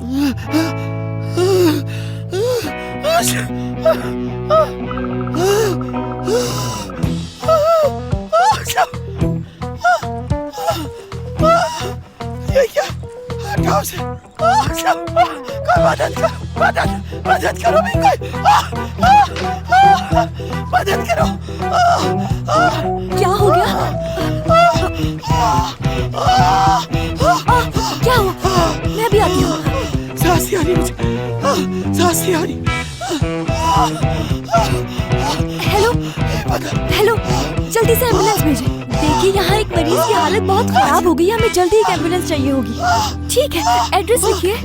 ये क्या? हटाओ से। कोई मदद करो भी कोई। मदद करो। क्या हो गया? क्या हुआ? मैं भी आती हूँ। सांस नहीं आ रही मुझे। सांस नहीं आ रही। हेलो हेलो, जल्दी से एम्बुलेंस भेजें। देखिए यहाँ एक मरीज की हालत बहुत खराब हो गई है, हमें जल्दी एक एम्बुलेंस चाहिए होगी। ठीक है, एड्रेस लिखिए।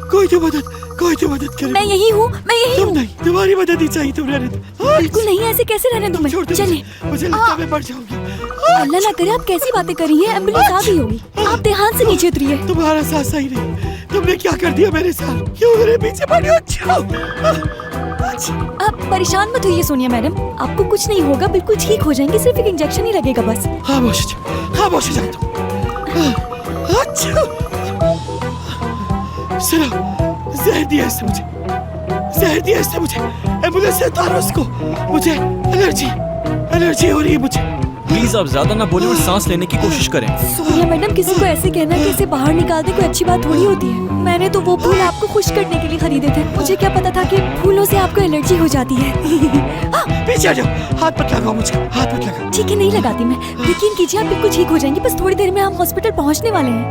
कोई तो मदद करे। मैं यही हूँ। नहीं, तुम्हारी मदद ही चाहिए। तुम रहने दो। बिल्कुल नहीं, ऐसे कैसे रहने दूँ मैं? चलिए। मुझे लगता है मैं मर जाऊंगी। अल्लाह ना करे, आप कैसी बातें कर रही हैं? एम्बुलेंस आ गई होगी। आप ध्यान से नीचे उतरिए। तुम्हारा साथ सही नहीं। तुमने क्या कर दिया मेरे साथ? क्यों मेरे पीछे पड़े हो? आप परेशान मत होइए सोनिया मैडम, आपको कुछ नहीं होगा, बिल्कुल ठीक हो जाएंगे। सिर्फ एक इंजेक्शन ही लगेगा बस। खामोश हो जाओ तुम। सुनो, जहर दिया इसने मुझे। एम्बुलेंस से उतारो उसको। मुझे एलर्जी हो रही है मुझे। प्लीज आप ज्यादा ना बोले और सांस लेने की कोशिश करें। सोनिया मैडम, किसी को ऐसे कहना कि इसे बाहर निकाल दे कोई अच्छी बात थोड़ी होती है। मैंने तो वो फूल आपको खुश करने के लिए खरीदे थे। मुझे क्या पता था कि फूलों से आपको एलर्जी हो जाती है। पीछे आ जाओ। हाथ मत लगाओ मुझे। ठीक है, नहीं लगाती मैं। यकीन कीजिए आप बिल्कुल ठीक हो जाएंगी। बस थोड़ी देर में हम हॉस्पिटल पहुँचने वाले हैं।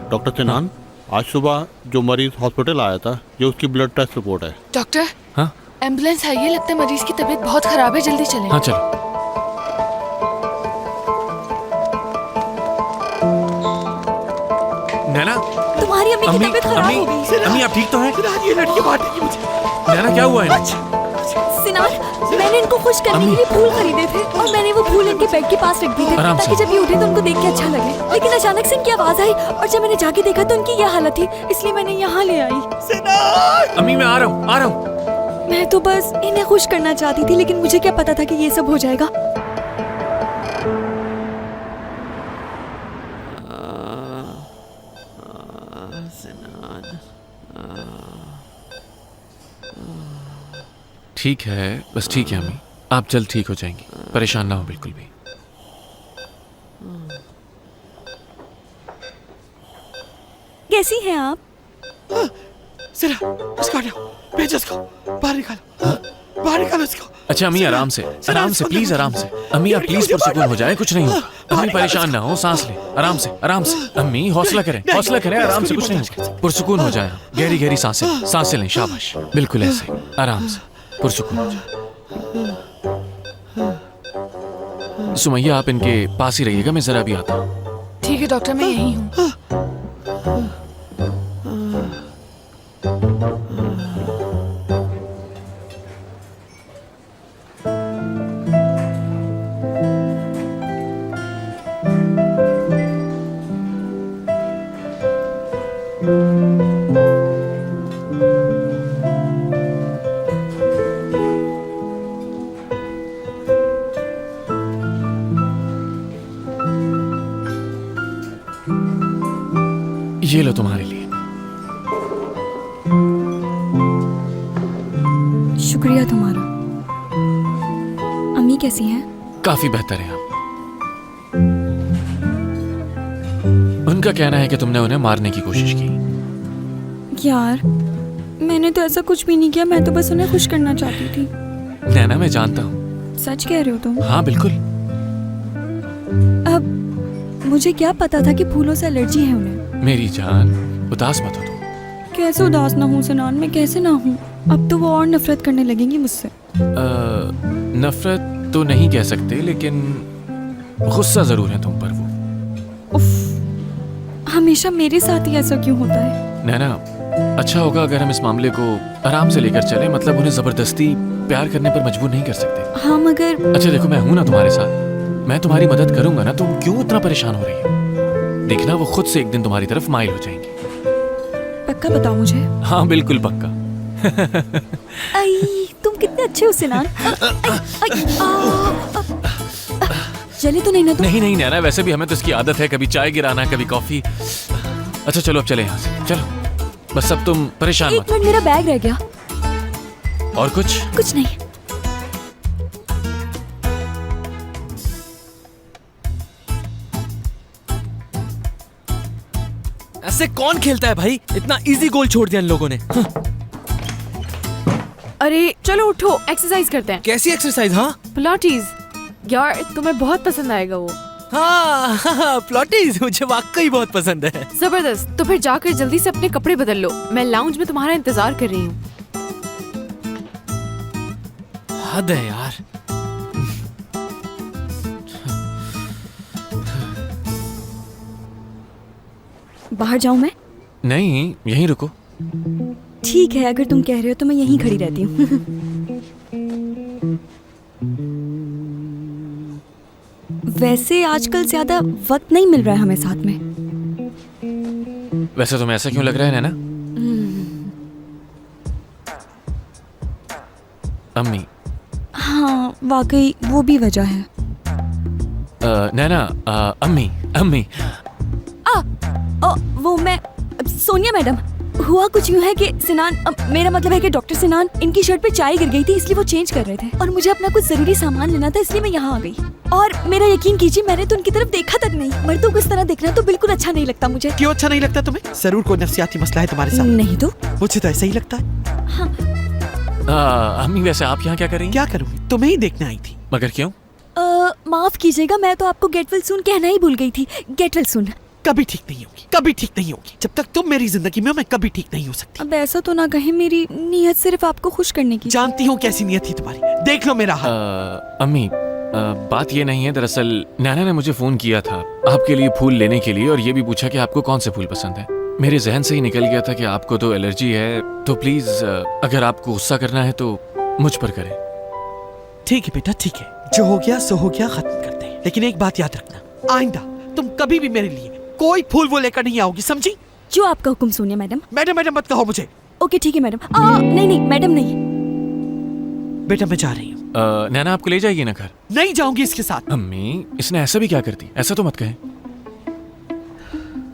डॉक्टर सिनान, आज सुबह जो मरीज हॉस्पिटल आया था, ये उसकी ब्लड टेस्ट रिपोर्ट है। डॉक्टर, हाँ? एम्बुलेंस आई है। लगता है मरीज की तबीयत बहुत खराब है, जल्दी चलें। हाँ चलो। नैना, तुम्हारी अम्मी की तबीयत खराब हो गई। अम्मी आप ठीक तो हैं? ये लड़की मारने की मुझे। नैना क्या हुआ है? सिनान, मैंने इनको खुश करने के लिए फूल खरीदे थे और मैंने वो फूल इनके बेड के पास रख दिए थे आराम से। ताकि जब ये उठे तो उनको देख के अच्छा लगे। लेकिन अचानक से इनकी आवाज आई और जब मैंने जाके देखा तो इनकी यह हालत थी, इसलिए मैंने यहाँ ले आई। अम्मी मैं आ रहा हूँ। मैं तो बस इन्हें खुश करना चाहती थी, लेकिन मुझे क्या पता था कि ये सब हो जाएगा। ठीक है, बस ठीक है अम्मी, आप जल्द ठीक हो जाएंगी। परेशान ना हो बिल्कुल भी। कैसी हैं आप? सिरा, उसको हटाओ। भेजो उसको। बाहर निकालो उसको। अच्छा अम्मी आराम से प्लीज आराम से। अम्मी आप प्लीज पुरसुकून हो जाए, कुछ नहीं होगा। अम्मी परेशान ना हो, सांस लें आराम से। अम्मी हौसला करें आराम से, कुछ नहीं होगा। पुरसुकून हो जाए, गहरी सांसें लें। शाबाश, बिल्कुल ऐसे आराम से पुरसुकून हो जाए। सुमैया आप इनके पास ही रहिएगा, मैं जरा भी आता हूँ। ठीक है डॉक्टर, मैं यही हूँ। ये लो तुम्हारे लिए। शुक्रिया तुम्हारा। अम्मी कैसी हैं? काफी बेहतर है आप। उनका कहना है कि तुमने उन्हें मारने की कोशिश की। यार, मैंने तो ऐसा कुछ भी नहीं किया, मैं तो बस उन्हें खुश करना चाहती थी। नैना मैं जानता हूँ। सच कह रहे हो तुम? हाँ बिल्कुल। अब मुझे क्या पता था कि फूलों से एलर्जी है उन्हें। मेरी जान, उदास मत हो तुम। कैसे उदास ना हूँ सिनान, मैं कैसे ना हूँ? अब तो वो और नफरत करने लगेंगी मुझसे। नफरत तो नहीं कह सकते, लेकिन गुस्सा जरूर है तुम पर वो। उफ, हमेशा मेरे साथ ही ऐसा क्यों होता है? नैना, अच्छा होगा अगर हम इस मामले को आराम से लेकर चले, मतलब उन्हें जबरदस्ती प्यार करने पर मजबूर नहीं कर सकते। हाँ मगर अच्छा देखो, मैं हूं ना तुम्हारे साथ, मैं तुम्हारी मदद करूंगा ना। तुम क्यों इतना परेशान हो रही हो? देखना वो खुद से एक दिन तुम्हारी तरफ माइल हो जाएंगे। पक्का बताओ मुझे। हाँ बिल्कुल पक्का। आई, तुम कितने अच्छे हो सिनान। चले तो नहीं ना तुम? नहीं नहीं नैना, वैसे भी हमें तो इसकी आदत है, कभी चाय गिराना कभी कॉफी। अच्छा चलो अब चले यहाँ से, चलो बस अब तुम परेशान एक मत। मिनट, मेरा बैग रह गया। और कुछ? कुछ नहीं। ऐसे कौन खेलता है भाई? इतना इजी गोल छोड़ दिया इन लोगों ने। अरे चलो उठो, एक्सरसाइज करते हैं। कैसी एक्सरसाइज? हाँ पिलाटीज। यार तुम्हें बहुत पसंद आएगा वो। हाँ, प्लॉटीज मुझे वाकई बहुत पसंद है। जबरदस्त। तो फिर जाकर जल्दी से अपने कपड़े बदल लो, मैं लाउंज में तुम्हारा इंतजार कर रही हूँ। हद है यार। बाहर जाऊं मैं? नहीं यहीं रुको। ठीक है, अगर तुम कह रहे हो तो मैं यहीं खड़ी रहती हूँ। वैसे आजकल ज्यादा वक्त नहीं मिल रहा है हमें साथ में। वैसे तुम्हें ऐसा क्यों लग रहा है नैना? अम्मी। हाँ वाकई वो भी वजह है। नैना, अम्मी अम्मी। वो मैं सोनिया मैडम, हुआ कुछ यूं है कि सिनान, मेरा मतलब है कि डॉक्टर सिनान, इनकी शर्ट पे चाय गिर गई थी इसलिए वो चेंज कर रहे थे और मुझे अपना कुछ जरूरी सामान लेना था इसलिए मैं यहाँ आ गई। और मेरा यकीन कीजिए मैंने तो उनकी तरफ देखा तक नहीं। मर्दों को इस तरह देखना तो बिल्कुल अच्छा नहीं लगता मुझे। क्यों अच्छा नहीं लगता तुम्हें? जरूर कोई नफसियाती मसला है तुम्हारे साथ। नहीं तो मुझे तो ऐसा ही लगता है। अम्मी वैसे आप यहाँ क्या कर रही हैं? क्या करूँगी, तुम्हें ही देखने आई थी। मगर क्यों? माफ कीजिएगा, मैं तो आपको गेट वेल सून कहना ही भूल गई थी। गेट वेल सून कभी ठीक नहीं होगी, कभी ठीक नहीं होगी। जब तक तुम मेरी जिंदगी में हो मैं कभी ठीक नहीं हो सकती। अब ऐसा तो ना कहें, मेरी नीयत सिर्फ आपको खुश करने की। जानती हूँ कैसी नीयत थी तुम्हारी, देख लो मेरा हाल। अम्मी बात ये नहीं है, दरअसल नैना ने मुझे फोन किया था आपके लिए फूल लेने के लिए और ये भी पूछा कि आपको कौन से फूल पसंद है। मेरे जहन से ही निकल गया था कि आपको तो एलर्जी है, तो प्लीज अगर आपको गुस्सा करना है तो मुझ पर करें। ठीक है बेटा, ठीक है, जो हो गया सो हो गया, खत्म करते हैं। लेकिन एक बात याद रखना, आइंदा तुम कभी भी मेरे लिए कोई फूल वो लेकर नहीं आओगी, समझी? जो आपका हुक्म सोनिया मैडम। मैडम मैडम मत कहो मुझे। ओके ठीक है मैडम। नहीं नहीं मैडम नहीं। बेटा मैं जा रही हूँ। नैना आपको ले जाएगी ना घर? नहीं जाऊंगी इसके साथ। अम्मी इसने ऐसा भी क्या कर दी, ऐसा तो मत कहें।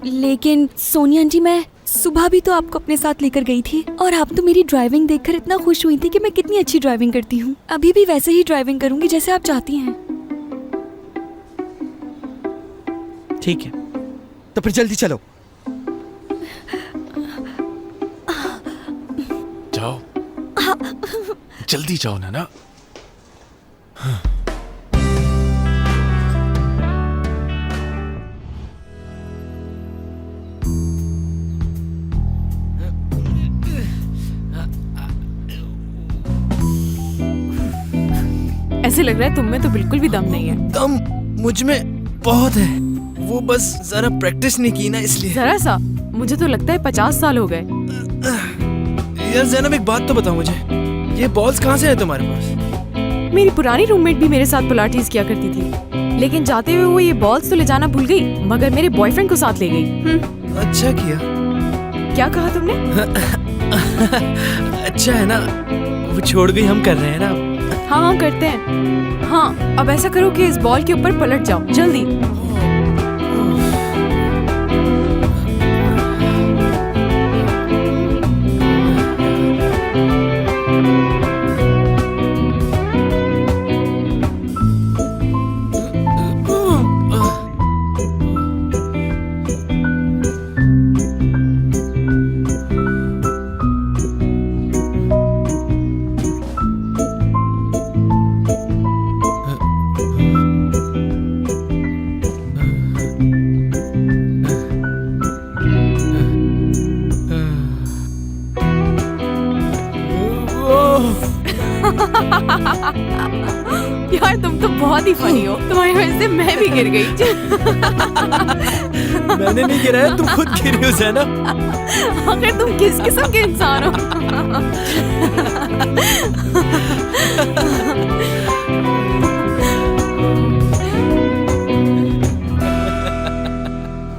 लेकिन सोनिया आंटी, मैं सुबह भी तो आपको अपने साथ लेकर गई थी और आप तो मेरी ड्राइविंग देखकर इतना खुश हुई थी कि मैं कितनी अच्छी ड्राइविंग करती हूँ। अभी भी वैसे ही ड्राइविंग करूंगी जैसे आप चाहती हैं। ठीक है, तो फिर जल्दी चलो। जाओ जल्दी जाओ नैना। ऐसे लग रहा है तुम में तो बिल्कुल भी दम नहीं है। दम मुझ में बहुत है, वो बस जरा प्रैक्टिस नहीं की ना इसलिए। जरा सा? मुझे तो लगता है 50 साल हो गए। यार जैनब एक बात तो बताओ मुझे, ये बॉल्स कहाँ से है तुम्हारे पास? मेरी पुरानी रूममेट भी मेरे साथ पिलाटीज किया करती थी, लेकिन जाते हुए वो ये बॉल्स तो ले जाना भूल गई, मगर मेरे बॉयफ्रेंड को साथ ले गई। अच्छा किया। क्या कहा तुमने? अच्छा है ना, वो छोड़ गई, हम कर रहे हैं ना। हाँ करते हैं। हाँ अब ऐसा करो कि इस बॉल के ऊपर पलट जाओ जल्दी। यार तुम तो बहुत ही फनी हो, तुम्हारी वजह से मैं भी गिर गई। मैंने नहीं गिराया, तुम खुद गिरी हो ज़ैनब। आखिर तुम किस किस्म के इंसान हो?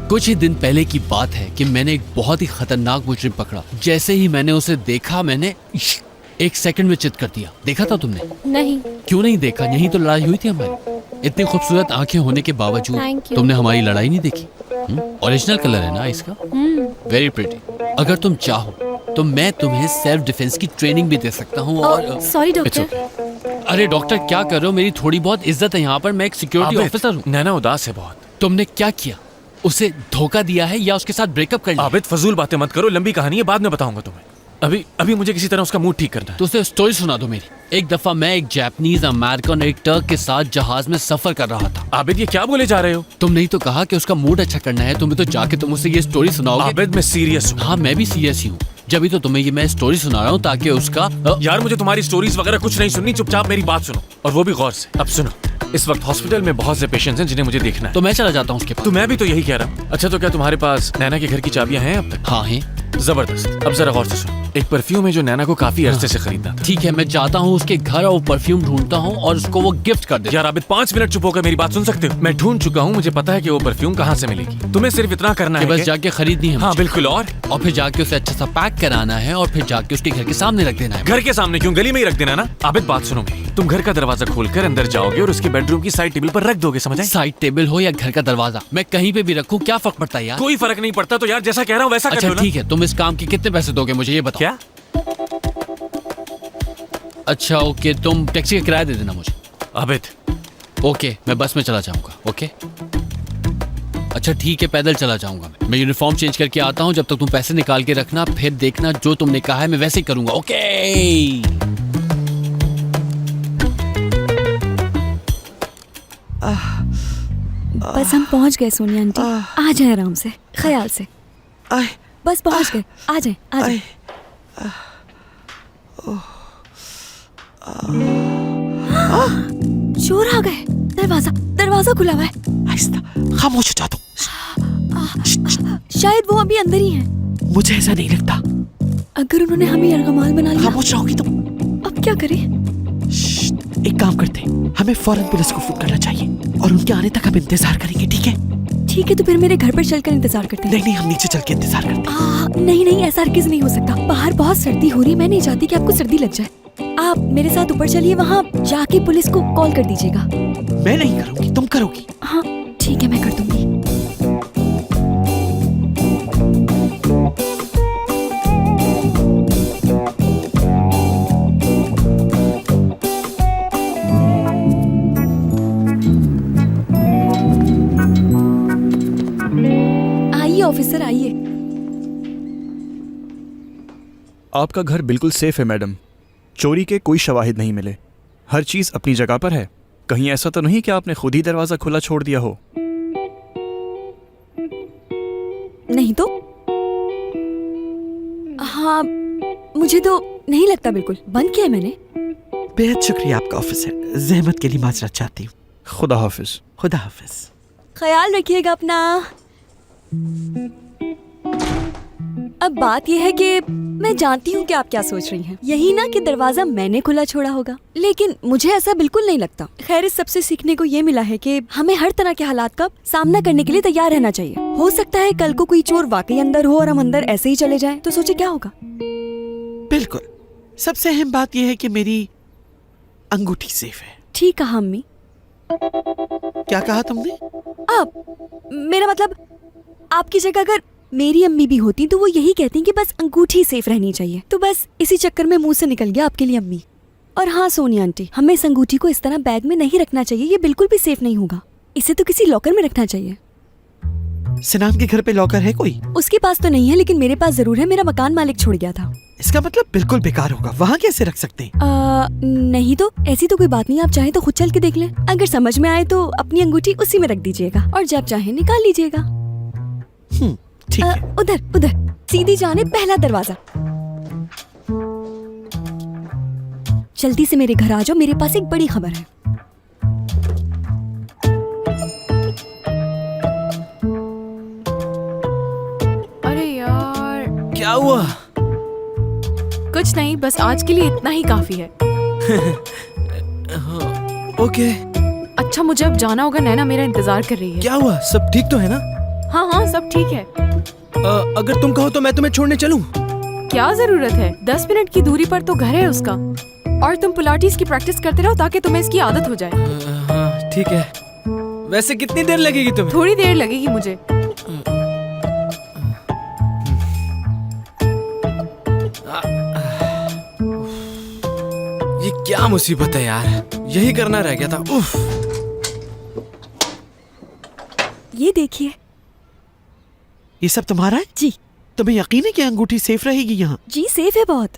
कुछ ही दिन पहले की बात है कि मैंने एक बहुत ही खतरनाक मुजरिम पकड़ा। जैसे ही मैंने उसे देखा मैंने एक सेकंड में चित कर दिया। देखा था तुमने? नहीं। क्यों नहीं देखा? यही तो लड़ाई हुई थी हमारी। इतनी खूबसूरत आंखें होने के बावजूद Thank you. तुमने हमारी लड़ाई नहीं देखी। ओरिजिनल कलर है ना इसका? Very pretty. अगर तुम चाहो तो मैं तुम्हें सेल्फ डिफेंस की ट्रेनिंग भी दे सकता हूँ। और सॉरी इट्स डॉक्टर। ओके। अरे डॉक्टर क्या कर रहे हो? मेरी थोड़ी बहुत इज्जत है यहाँ पर। मैं एक सिक्योरिटी ऑफिसर हूँ। नैना उदास है बहुत। तुमने क्या किया? उसे धोखा दिया है या उसके साथ ब्रेकअप कर लिया? आबिद फजूल बातें मत करो, लंबी कहानी है, बाद में बताऊंगा तुम्हें। अभी अभी मुझे किसी तरह उसका मूड ठीक करना है। तो उसे स्टोरी सुना दो मेरी। एक दफा मैं एक जापानीज अमेरिकन और एक टर्क के साथ जहाज में सफर कर रहा था। आबिद ये क्या बोले जा रहे हो? तुमने ही तो कहा कि उसका मूड अच्छा करना है। तुम्हें तो जाके तुम उसे ये स्टोरी सुनाओगे। आबिद मैं सीरियस हूँ। हाँ मैं भी सीरियस ही हूँ। जब तो तुम्हें ये मैं स्टोरी सुना रहा हूँ ताकि उसका यार मुझे तुम्हारी स्टोरीज वगैरह कुछ नहीं सुननी, चुपचाप मेरी बात सुनो, और वो भी गौर से। अब सुनो, इस वक्त हॉस्पिटल में बहुत से पेशेंट्स हैं जिन्हें मुझे देखना है। तो मैं चला जाता हूँ उसके पास। तो मैं भी तो यही कह रहा हूँ। अच्छा तो क्या तुम्हारे पास नैना के घर की चाबियां हैं अब तक? हाँ है। जबरदस्त। अब जरा गौर से सुनो, एक परफ्यूम है जो नैना को काफी अरसे से खरीदना था। ठीक है, मैं जाता हूँ उसके घर और परफ्यूम ढूंढता हूँ और उसको वो गिफ्ट कर दे। यार आबिद 5 मिनट चुप होकर मेरी बात सुन सकते हो? मैं ढूंढ चुका हूँ, मुझे पता है कि वो परफ्यूम कहाँ से मिलेगी। तुम्हें सिर्फ इतना करना है बस कि... जाके खरीदनी है। हाँ मुझे। बिल्कुल। और फिर जाके उसे अच्छा सा पैक कराना है और फिर जाके उसके घर के सामने रख देना है। घर के सामने क्यों, गली में ही रख देना ना। आबिद बात सुनो मेरी, तुम घर का दरवाजा खोलकर अंदर जाओगे और उसके बेडरूम की साइड टेबल पर रख दोगे, समझे? साइड टेबल हो या घर का दरवाजा, मैं कहीं पे भी रखूं क्या फर्क पड़ता है यार? कोई फर्क नहीं पड़ता। तो यार जैसा कह रहा हूँ वैसा कर अच्छा लो ना। ठीक है, तुम इस काम के कितने पैसे दोगे मुझे ये बताओ। क्या? अच्छा ओके, तुम टैक्सी का किराया दे देना मुझे। आबिद ओके, मैं बस में चला जाऊंगा। ओके अच्छा ठीक है, पैदल चला जाऊंगा। मैं यूनिफॉर्म चेंज करके आता हूँ। जब तक तुम पैसे निकाल के रखना, फिर देखना जो तुमने कहा है मैं वैसे ही करूंगा। ओके बस हम पहुंच गए सोनिया आंटी। आ जाए आराम से, ख्याल से। आए, बस पहुंच गए। आ जाए आ जाए। चोर आ गए। दरवाजा दरवाजा खुला हुआ है। आहिस्ता, खामोश हो जा तुम। शायद वो अभी अंदर ही हैं। मुझे ऐसा नहीं लगता। अगर उन्होंने हमें यरगमाल बना लिया, खामोश रहोगी तुम। अब क्या करें? एक काम करते हैं, हमें फौरन पुलिस को फोन करना चाहिए और उनके आने तक हम इंतजार करेंगे। ठीक है? ठीक है, तो फिर मेरे घर पर चलकर इंतजार करते हैं। नहीं नहीं, हम नीचे चल के इंतजार करते हैं। नहीं नहीं, ऐसा हरगिज़ नहीं हो सकता। बाहर बहुत सर्दी हो रही है, मैं नहीं चाहती कि आपको सर्दी लग जाए। आप मेरे साथ ऊपर चलिए, वहाँ जाके पुलिस को कॉल कर दीजिएगा। मैं नहीं करूंगी, तुम करोगी। हाँ ठीक है, मैं कर दूंगी। आइए ऑफिसर, आइए। आपका घर बिल्कुल सेफ है मैडम। चोरी के कोई शवाहिद नहीं मिले। हर चीज अपनी जगह पर है। कहीं ऐसा तो नहीं कि आपने खुद ही दरवाजा खुला छोड़ दिया हो? नहीं तो? हाँ, मुझे तो नहीं लगता। बिल्कुल बंद किया है मैंने। बेहद शुक्रिया आपका ऑफिसर। जहमत के लिए माजरत चाहती हूँ। खुदा हाफिज। खुदा हाफिज। ख्याल रखिएगा अपना। अब बात यह है कि मैं जानती हूँ कि आप क्या सोच रही हैं। यही ना कि दरवाजा मैंने खुला छोड़ा होगा, लेकिन मुझे ऐसा बिल्कुल नहीं लगता। खैर, इस सबसे सीखने को ये मिला है कि हमें हर तरह के हालात का सामना करने के लिए तैयार रहना चाहिए। हो सकता है कल को कोई चोर वाकई अंदर हो और हम अंदर ऐसे ही चले जाएं, तो सोचे क्या होगा। बिल्कुल। सबसे अहम बात यह है कि मेरी अंगूठी सेफ है। ठीक कहा अम्मी। क्या कहा तुमने? आप, मेरा मतलब आपकी जगह अगर मेरी अम्मी भी होती तो वो यही कहती कि बस अंगूठी सेफ रहनी चाहिए। तो बस इसी चक्कर में मुंह से निकल गया आपके लिए अम्मी। और हाँ सोनिया आंटी, हमें इस अंगूठी को इस तरह बैग में नहीं रखना चाहिए। ये बिल्कुल भी सेफ नहीं होगा। इसे तो किसी लॉकर में रखना चाहिए। सिनान के घर पे लॉकर है कोई? उसके पास तो नहीं है, लेकिन मेरे पास जरूर है। मेरा मकान मालिक छोड़ गया था। इसका मतलब बिल्कुल बेकार होगा। वहाँ कैसे रख सकते हैं? नहीं तो ऐसी तो कोई बात नहीं। आप चाहे तो खुद चल के देख लें। अगर समझ में आए तो अपनी अंगूठी उसी में रख दीजिएगा और जब चाहे निकाल लीजिएगा। ठीक है। उधर उधर सीधी जाने, पहला दरवाजा। जल्दी से मेरे घर आ जाओ, मेरे पास एक बड़ी खबर है। अरे यार, क्या हुआ? कुछ नहीं, बस आज के लिए इतना ही काफी है। ओके। अच्छा, मुझे अब जाना होगा। नैना मेरा इंतजार कर रही है। क्या हुआ? सब ठीक तो है ना? हाँ हाँ, सब ठीक है। अगर तुम कहो तो मैं तुम्हें छोड़ने चलूं? क्या जरूरत है? 10 मिनट की दूरी पर तो घर है उसका। और तुम पिलाटीज की प्रैक्टिस करते रहो ताकि तुम्हें इसकी आदत हो जाए। हाँ ठीक है। वैसे कितनी देर लगेगी तुम्हें? थोड़ी देर लगेगी मुझे। ये क्या मुसीबत है यार, यही करना रह गया था। उफ। ये देखिए। ये सब तुम्हारा है? जी तुम्हें यकीन है कि अंगूठी सेफ रहेगी यहाँ? जी सेफ है बहुत।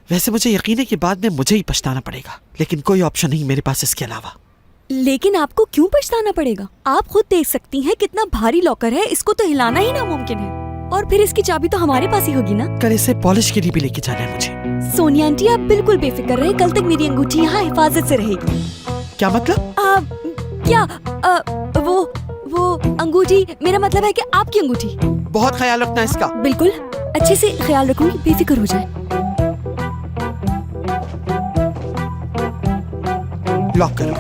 वैसे मुझे यकीन है कि बाद में मुझे ही पछताना पड़ेगा, लेकिन कोई ऑप्शन नहीं मेरे पास इसके अलावा। लेकिन आपको क्यों पछताना पड़ेगा? आप खुद देख सकती हैं कितना भारी लॉकर है, इसको तो हिलाना ही नामुमकिन है। और फिर इसकी चाबी तो हमारे पास ही होगी ना। कल इसे पॉलिश के लिए भी लेके जाना है मुझे। सोनिया आंटी आप बिल्कुल बेफिक्र रहे, कल तक मेरी अंगूठी यहाँ हिफाजत से रहेगी। क्या मतलब? क्या वो अंगूठी, मेरा मतलब है कि आपकी अंगूठी। बहुत ख्याल रखना इसका। बिल्कुल अच्छे से ख्याल रखूंगी, बेफिक्र हो जाए। लॉक करो।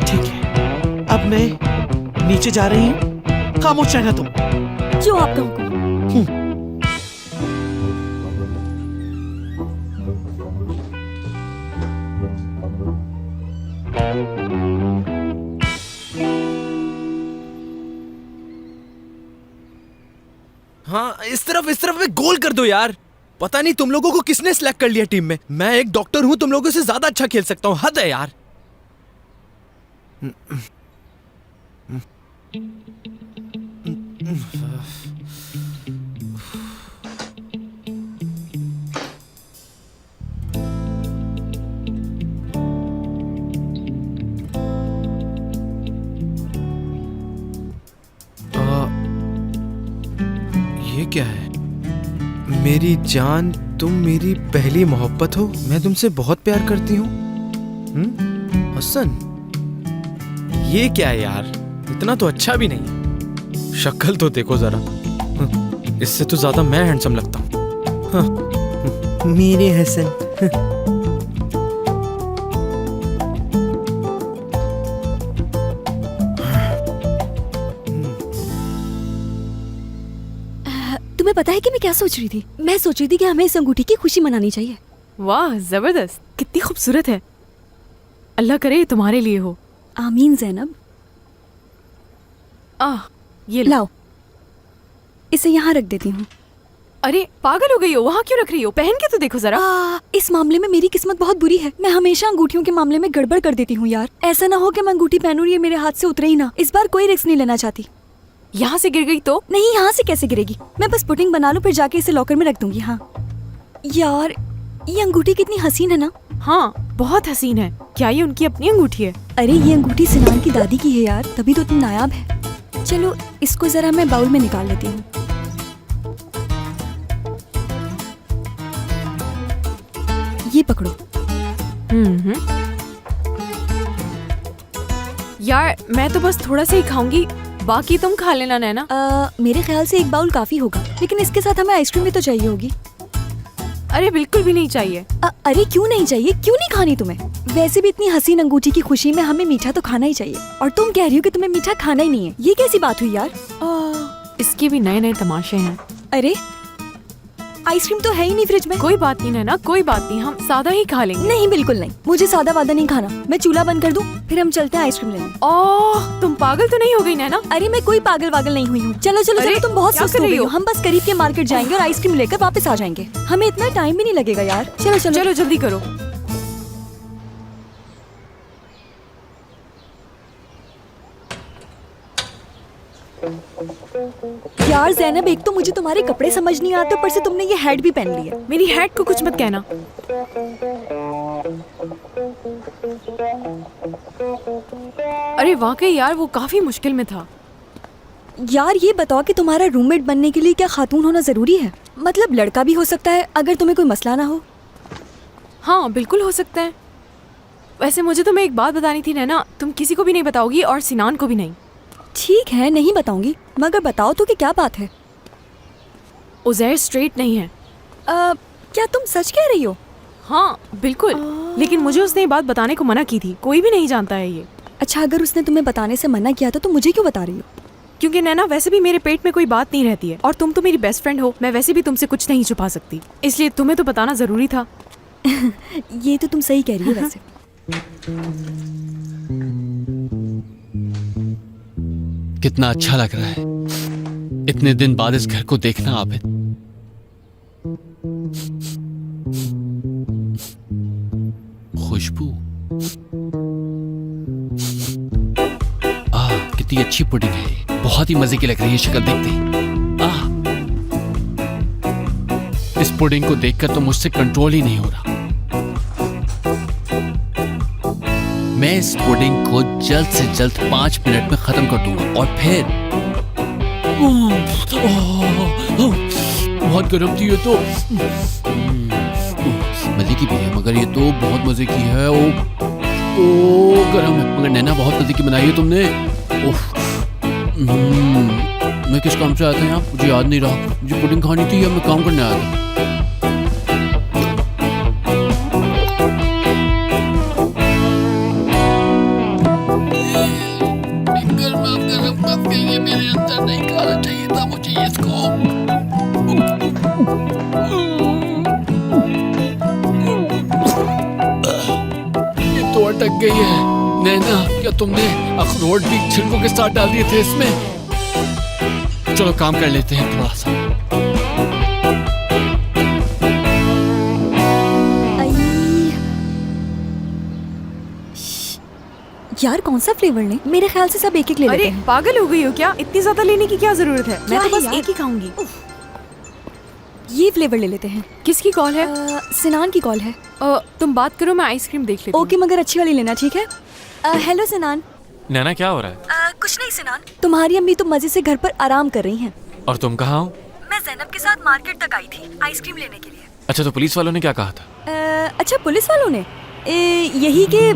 ठीक है, अब मैं नीचे जा रही हूँ, खामोश रहना तुम। जो आपका हुक्म। हाँ इस तरफ में गोल कर दो यार। पता नहीं तुम लोगों को किसने सिलेक्ट कर लिया टीम में। मैं एक डॉक्टर हूँ, तुम लोगों से ज्यादा अच्छा खेल सकता हूँ। हद है यार। ये क्या है? मेरी जान, तुम मेरी पहली मोहब्बत हो, मैं तुमसे बहुत प्यार करती हूँ। हसन, ये क्या है यार? इतना तो अच्छा भी नहीं। शक्ल तो देखो जरा, इससे तो ज्यादा मैं हैंडसम लगता हूँ। मेरे हसन। तुम्हें पता है कि मैं क्या सोच रही थी? मैं सोच रही थी कि हमें इस अंगूठी की खुशी मनानी चाहिए। वाह जबरदस्त, कितनी खूबसूरत है। अल्लाह करे ये तुम्हारे लिए हो। आमीन ज़ैनब। ये लो। लाओ, इसे यहाँ रख देती हूँ। अरे पागल हो गई हो, वहाँ क्यों रख रही हो? पहन के तो देखो जरा। इस मामले में मेरी किस्मत बहुत बुरी है। मैं हमेशा अंगूठियों के मामले में गड़बड़ कर देती हूँ यार। ऐसा ना हो कि मैं अंगूठी पहनूं ये मेरे हाथ से उतरे ही ना। इस बार कोई रिस्क नहीं लेना चाहती। यहाँ से गिर गई तो? नहीं, यहाँ से कैसे गिरेगी? मैं बस पुडिंग बना लूं, फिर जाके इसे लॉकर में रख दूंगी। हाँ यार, ये अंगूठी कितनी हसीन है ना। हाँ बहुत हसीन है। क्या ये उनकी अपनी अंगूठी है? अरे ये अंगूठी सिनान की दादी की है यार, तभी तो इतनी नायाब है। चलो इसको जरा मैं बाउल में निकाल लेती हूँ। ये पकड़ो। यार मैं तो बस थोड़ा सा ही खाऊंगी, बाकी तुम खा लेना नैना। मेरे ख्याल से एक बाउल काफी होगा, लेकिन इसके साथ हमें आइसक्रीम भी तो चाहिए होगी। अरे बिल्कुल भी नहीं चाहिए। अरे क्यों नहीं चाहिए? क्यों नहीं खानी तुम्हें? वैसे भी इतनी हसीन अंगूठी की खुशी में हमें मीठा तो खाना ही चाहिए, और तुम कह रही हो कि तुम्हें मीठा खाना ही नहीं है। ये कैसी बात हुई यार? इसके भी नए नए तमाशे हैं। अरे आइसक्रीम तो है ही नहीं फ्रिज में। कोई बात नहीं नैना, कोई बात नहीं, हम सादा ही खा लेंगे। नहीं बिल्कुल नहीं, मुझे सादा वादा नहीं खाना। मैं चूल्हा बंद कर दूं, फिर हम चलते हैं आइसक्रीम लेने। ओह तुम पागल तो नहीं हो गई नैना? अरे मैं कोई पागल वागल नहीं हुई हूँ। चलो चलो अरे, चलो, तुम बहुत क्या सुस्त कर हो रही गई हो। हो? हम बस करीब के मार्केट जाएंगे और आइसक्रीम लेकर वापस आ जाएंगे। हमें इतना टाइम भी नहीं लगेगा यार। चलो चलो चलो जल्दी करो। यार ज़ैनब, एक तो मुझे तुम्हारे कपड़े समझ नहीं आते, ऊपर से तुमने ये हैट भी पहन ली है। मेरी हैट को कुछ मत कहना। अरे वाकई यार वो काफी मुश्किल में था। यार ये बताओ कि तुम्हारा रूममेट बनने के लिए क्या खातून होना जरूरी है? मतलब लड़का भी हो सकता है अगर तुम्हें कोई मसला ना हो। हाँ बिल्कुल हो सकता है। वैसे मुझे तुम्हें एक बात बतानी थी नैना, तुम किसी को भी नहीं बताओगी और सिनान को भी नहीं। ठीक है नहीं बताऊंगी, मगर बताओ तो कि क्या बात है? उज़ैर स्ट्रेट नहीं है। क्या तुम सच कह रही हो? हाँ बिल्कुल, लेकिन मुझे उसने ये बात बताने को मना की थी। कोई भी नहीं जानता है ये। अच्छा, अगर उसने तुम्हें बताने से मना किया था तो मुझे क्यों बता रही हो? क्योंकि नैना वैसे भी मेरे पेट में कोई बात नहीं रहती है, और तुम तो मेरी बेस्ट फ्रेंड हो। मैं वैसे भी तुमसे कुछ नहीं छुपा सकती, इसलिए तुम्हें तो बताना जरूरी था। ये तो तुम सही कह रही हो वैसे। कितना अच्छा लग रहा है इतने दिन बाद इस घर को देखना आबिद। खुशबू, कितनी अच्छी पुडिंग है ये। बहुत ही मजे की लग रही है शक्ल देखते ही। इस पुडिंग को देखकर तो मुझसे कंट्रोल ही नहीं हो रहा। मैं इस पुडिंग को जल्द से जल्द 5 मिनट में खत्म कर दूंगा और फिर बहुत गर्म थी ये तो। मजे की भी है मगर ये तो बहुत मजे की है। ओ गर्म है मगर नैना बहुत मजे की बनाई है तुमने। मैं किस काम से आया था यहाँ मुझे याद नहीं रहा। मुझे पुडिंग खानी थी या मैं काम करने आया था? मेरे अंदर नहीं खाना चाहिए था मुझे इसको। ये तो अटक गई है। नैना, क्या तुमने अखरोट भी छिलकों के साथ डाल दिए थे इसमें? चलो काम कर लेते हैं थोड़ा सा। यार कौन सा फ्लेवर लें? मेरे ख्याल से सब एक एक ले लेते अरे हैं। पागल हो गई हो क्या? इतनी ज्यादा लेने की क्या जरूरत है? मैं तो बस एक ही खाऊंगी। ये फ्लेवर ले लेते हैं। किसकी कॉल है? सिनान की कॉल है। तुम बात करो, मैं आइसक्रीम देख लेती हूँ। ओके, मगर अच्छी वाली लेना, ठीक है? हेलो सिनान। नैना क्या हो रहा है? कुछ नहीं सिनान, तुम्हारी अम्मी तो मजे से घर पर आराम कर रही हैं। और तुम कहाँ हो? मैं ज़ैनब के साथ मार्केट तक आई थी आइसक्रीम लेने के लिए। अच्छा, तो पुलिस वालों ने क्या कहा था? अच्छा, पुलिस वालों ने यही कि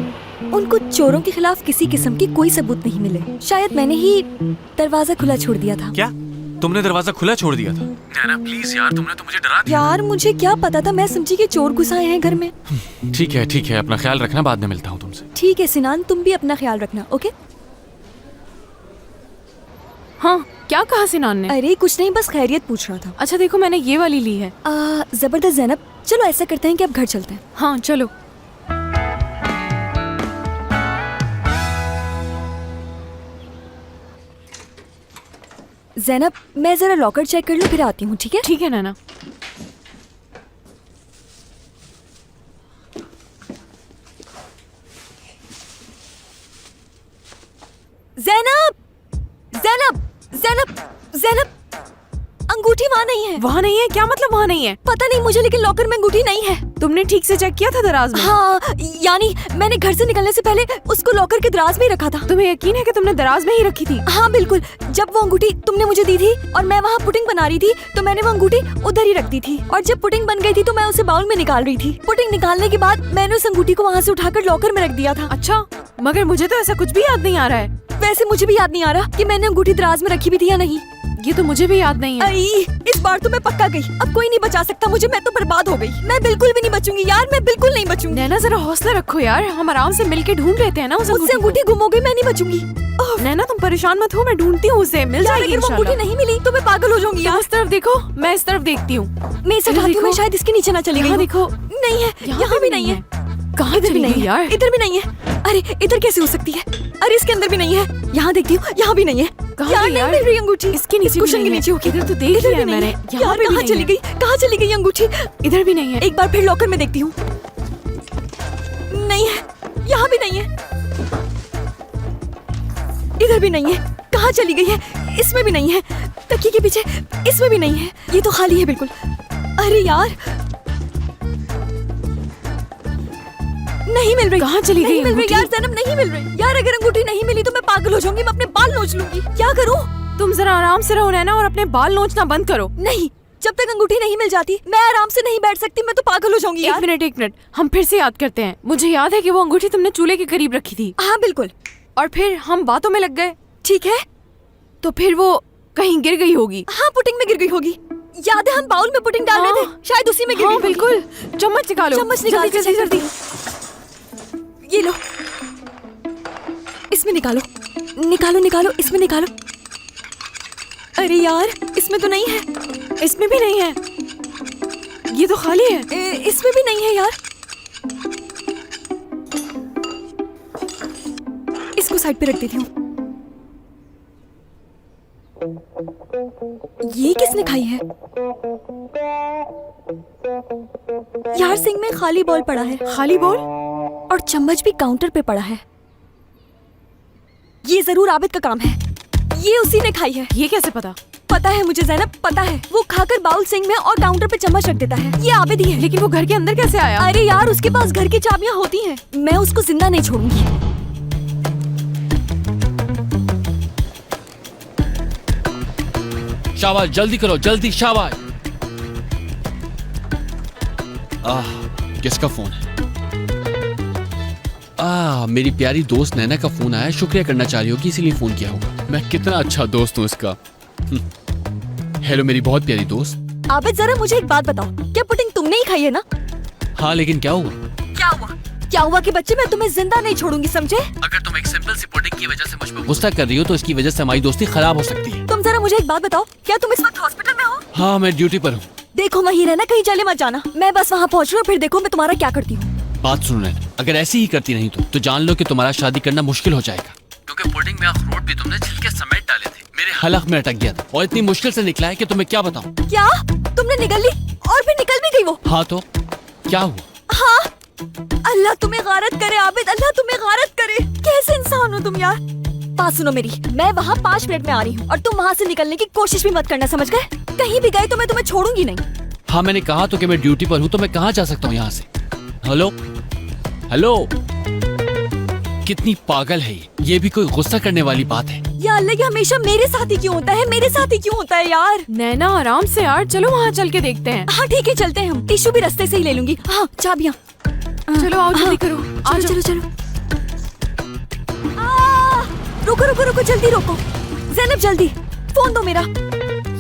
उनको चोरों के खिलाफ किसी किस्म की कोई सबूत नहीं मिले। शायद मैंने ही दरवाजा खुला छोड़ दिया था। क्या तुमने दरवाजा खुला छोड़ दिया था? नैना प्लीज यार, तुमने तो मुझे डरा दिया। यार मुझे क्या पता था, मैं समझी कि चोर घुस आए हैं घर में। ठीक है, अपना ख्याल रखना, बाद में मिलता हूँ तुमसे। ठीक है सिनान, तुम भी अपना ख्याल रखना, ओके? हाँ, क्या कहा सिनान ने? अरे कुछ नहीं, बस खैरियत पूछ रहा था। अच्छा देखो, मैंने ये वाली ली है। जबरदस्त ज़ैनब, चलो ऐसा करते हैं कि अब घर चलते हैं। हाँ चलो। ज़ैनब, मैं जरा लॉकर चेक कर लूँ, फिर आती हूँ, ठीक है? ठीक है नैना। ज़ैनब, ज़ैनब, ज़ैनब, ज़ैनब, अंगूठी वहाँ नहीं है। वहाँ नहीं है? क्या मतलब वहाँ नहीं है? पता नहीं मुझे, लेकिन लॉकर में अंगूठी नहीं है। तुमने ठीक से चेक किया था दराज में? हाँ, यानी मैंने घर से निकलने से पहले उसको लॉकर के दराज में ही रखा था। तुम्हें यकीन है कि तुमने दराज में ही रखी थी? हाँ बिल्कुल, जब वो अंगूठी तुमने मुझे दी थी और मैं वहाँ पुडिंग बना रही थी तो मैंने वो अंगूठी उधर ही रख दी थी, और जब पुडिंग बन गई थी तो मैं उसे बाउल में निकाल रही थी। पुडिंग निकालने के बाद मैंने उस अंगूठी को वहाँ से उठाकर लॉकर में रख दिया था। अच्छा, मगर मुझे तो ऐसा कुछ भी याद नहीं आ रहा है। वैसे मुझे भी याद नहीं आ रहा कि मैंने अंगूठी दराज में रखी भी थी या नहीं। ये तो मुझे भी याद नहीं है। इस बार तो मैं पक्का गई, अब कोई नहीं बचा सकता मुझे, मैं तो बर्बाद हो गई। मैं बिल्कुल भी नहीं बचूंगी यार, मैं बिल्कुल नहीं बचूंगी। नैना जरा हौसला रखो यार, हम आराम से मिलके ढूंढ लेते हैं ना उस मुझसे अंगूठी गुम हो गई, मैं नहीं बचूंगी। नैना तुम परेशान मत हो, मैं ढूंढती हूँ उसे, मिल जाएगी इंशाल्लाह। अंगूठी नहीं मिली तो मैं पागल हो जाऊंगी। इस तरफ देखो, मैं इस तरफ देखती हूँ। मैं इसे उठाती हूँ, मैं शायद इसके नीचे ना चली गई। देखो, नहीं है, यहाँ भी नहीं है। कहाँ इधर भी नहीं है यार, इधर भी नहीं है। अरे इधर कैसे हो सकती है? अरे इसके अंदर भी नहीं है। यहाँ देखती हूँ, यहाँ भी नहीं है। कहाँ नहीं मिल रही अंगूठी। इसके नीचे, कुशन के नीचे होगी। इधर तो देख लिया मैंने। यहाँ पे कहाँ चली गई? कहाँ चली गई अंगूठी? इधर भी नहीं है। एक बार फिर लॉकर में देखती हूँ, नहीं है, यहाँ भी नहीं है, इधर भी नहीं है। कहाँ चली गई है? इसमें भी नहीं है, तकिए के पीछे इसमें भी नहीं है, ये तो खाली है बिल्कुल। अरे यार नहीं मिल रही। कहाँ चली गई? नहीं मिल रही यार ज़ैनब, नहीं मिल रही यार। अगर अंगूठी नहीं मिली तो मैं पागल हो जाऊंगी, मैं अपने बाल नोच लूंगी। क्या करूँ? तुम जरा आराम से रहो नैना, और अपने बाल नोचना बंद करो। नहीं, जब तक अंगूठी नहीं मिल जाती मैं आराम से नहीं बैठ सकती, मैं तो पागल हो जाऊंगी यार। एक मिनट, हम फिर से याद करते हैं। मुझे याद है कि वो अंगूठी तुमने चूल्हे के करीब रखी थी। हाँ बिल्कुल। और फिर हम बातों में लग गए। ठीक है, तो फिर वो कहीं गिर गई होगी। हाँ पुडिंग में गिर गई होगी। याद है हम बाउल में पुडिंग डाल रहे थे, शायद उसी में गिर हाँ गई होगी। बिल्कुल, चम्मच निकालो, चम्मच निकाल के जल्दी जल्दी। ये लो, इसमें निकालो, निकालो निकालो, इसमें निकालो। अरे यार, इसमें तो नहीं है। इसमें भी नहीं है, ये तो खाली है। इसमें भी नहीं है यार। इसको साइड पे रख देती हूँ। ये किसने खाई है? यार सिंक में खाली बॉल पड़ा है, खाली बॉल और चम्मच भी काउंटर पे पड़ा है। ये जरूर आबिद का काम है, ये उसी ने खाई है। ये कैसे पता? पता है मुझे ज़ैनब, पता है। वो खाकर बाउल सिंक में और काउंटर पे चम्मच रख देता है। ये आबिद ही है। लेकिन वो घर के अंदर कैसे आया? अरे यार, उसके पास घर की चाबियां होती हैं। मैं उसको जिंदा नहीं छोड़ूंगी। शाबाश, जल्दी करो, जल्दी, शाबाश। किसका फोन है? मेरी प्यारी दोस्त नैना का फोन आया, शुक्रिया करना चाह रही होगी इसीलिए फोन किया होगा। मैं कितना अच्छा दोस्त हूँ इसका। हेलो मेरी बहुत प्यारी दोस्त। आबिद जरा मुझे एक बात बताओ, क्या पुडिंग तुमने ही खाई है ना? हाँ, लेकिन क्या हुआ? क्या हुआ? क्या हुआ कि बच्चे, मैं तुम्हें जिंदा नहीं छोड़ूंगी, समझे? अगर तुम एक सिंपल सी पुडिंग की वजह से मुझ पर गुस्सा कर रही हो तो इसकी वजह से हमारी दोस्ती खराब हो सकती है। तुम जरा मुझे एक बात बताओ, क्या तुम इस वक्त हॉस्पिटल में हो? हाँ, मैं ड्यूटी पर हूँ। देखो वहीं रहना, कहीं चले मत जाना। मैं बस वहाँ पहुँच रही हूँ, फिर देखो मैं तुम्हारा क्या करती हूँ। बात सुनो नैना, अगर ऐसे ही करती नहीं तो जान लो कि तुम्हारा शादी करना मुश्किल हो जाएगा, क्योंकि पुडिंग में अखरोट भी तुमने छिलके समेट डाले थे। मेरे हलक में अटक गया था और इतनी मुश्किल से निकला है कि तुम्हें क्या बताऊं। क्या तुमने निकल ली? और फिर निकल भी गई वो? हाँ तो क्या हुआ? हाँ, अल्लाह तुम्हें गारत करे आबिद, अल्लाह तुम्हें गारत करे। कैसे इंसान हो तुम यार। बात सुनो मेरी, मैं वहाँ 5 मिनट में आ रही हूँ और तुम वहाँ से निकलने की कोशिश भी मत करना, समझ गए? कहीं भी गए तो मैं तुम्हें छोड़ूंगी नहीं। हाँ, मैंने कहा तो कि मैं ड्यूटी पर हूँ, तो मैं कहाँ जा सकता हूँ यहाँ से? हेलो हेलो, कितनी पागल है ये भी कोई गुस्सा करने वाली बात है? या अल्लाह, ये हमेशा मेरे साथ ही क्यों होता है, मेरे साथ ही क्यों होता है यार। नैना आराम से यार, चलो वहाँ चल के देखते हैं। हाँ ठीक है, चलते हैं हम। टिश्यू भी रास्ते से ही ले लूंगी। हाँ, चाबियाँ। चलो आओ, जल्दी करो। आ चलो जाओ। चलो चलो। रुको रुको रुको, जल्दी रोको। ज़ैनब जल्दी, फोन दो मेरा।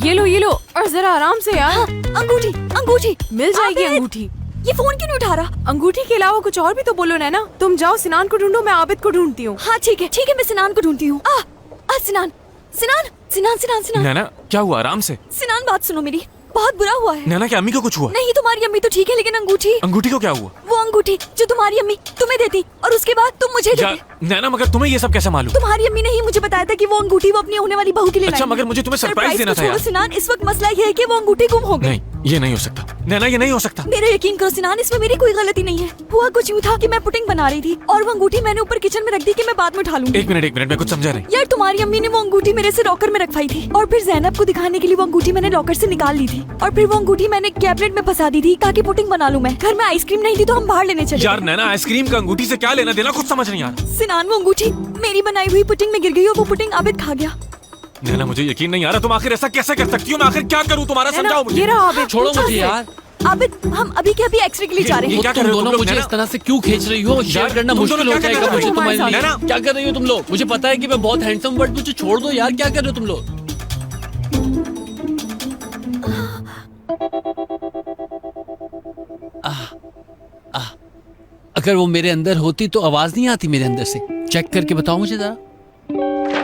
ये लो और जरा आराम से यार। हाँ, अंगूठी अंगूठी मिल जाएगी आबिद, अंगूठी। ये फोन क्यों नहीं उठा रहा? अंगूठी के अलावा कुछ और भी तो बोलो नैना। तुम जाओ सिनान को ढूंढो, मैं आबिद को ढूंढती हूँ। हाँ ठीक है, मैं सिनान को ढूंढती हूँ। सिनान सिनान सिनान सिनान सिनान नैना क्या हुआ? आराम से। सिनान बात सुनो मेरी, बहुत बुरा हुआ है। नैना क्या अम्मी को कुछ हुआ? नहीं, तुम्हारी अम्मी तो ठीक है, लेकिन अंगूठी। अंगूठी को क्या हुआ? वो अंगूठी जो तुम्हारी अम्मी तुम्हें देती और उसके बाद तुम मुझे देते। नैना मगर तुम्हें ये सब कैसे मालूम? तुम्हारी अम्मी ने ही मुझे बताया था कि वो अंगूठी वो अपनी होने वाली बहू के लिए अच्छा, लाई है। मगर मुझे तुम्हें सरप्राइज देना था छोड़ो यार। सिनान, इस वक्त मसला ये है कि वो अंगूठी गुम हो गई। नहीं, ये नहीं हो सकता नैना, ये नहीं हो सकता। मेरा यकीन करो सिनान, इसमें मेरी कोई गलती नहीं है। हुआ कुछ यूँ था कि मैं पुडिंग बना रही थी और वो अंगूठी मैंने ऊपर किचन में रख दी कि मैं बाद में उठा लूंगी। एक मिनट, मैं कुछ समझा नहीं। यार तुम्हारी अम्मी ने वो अंगूठी मेरे से लॉकर में रखवाई थी और फिर ज़ैनब को दिखाने के लिए वो अंगूठी मैंने लॉकर से निकाल ली थी और फिर वो अंगूठी मैंने कैबिनेट में फंसा दी थी ताकि पुडिंग बना लूं मैं। घर में आइसक्रीम नहीं थी तो हम बाहर लेने चले यार गए। नैना, आइसक्रीम का अंगूठी से क्या लेना देना, कुछ समझ नहीं आ रहा। सिनान, वो अंगूठी मेरी बनाई हुई पुडिंग में गिर गई और वो पुडिंग आबिद खा गया। नैना मुझे यकीन नहीं आ रहा, तुम आखिर ऐसा कैसे कर सकती हो? मैं आखिर क्या करूं तुम्हारा, समझाओ मुझे। ये रहा आबिद। छोड़ो मुझे यार। आबिद, हम अभी के अभी एक्सरे के लिए जा रहे ये हैं। क्या कर तुम रहे हो दोनों तुम लोग, मुझे नैना? इस तरह से क्यों खींच रही हो? शेयर करना तुम मुश्किल दोनों हो क्या कर जाएगा रहे हो? मुझे तुम्हारे लिए। नैना? क्या कर रही हो तुम लोग? मुझे पता है कि मैं बहुत हैंडसम, बट मुझे छोड़ दो यार। क्या कर रहे हो तुम लोग? अगर वो मेरे अंदर होती तो आवाज नहीं आती मेरे अंदर से। चेक करके बताओ मुझे जरा।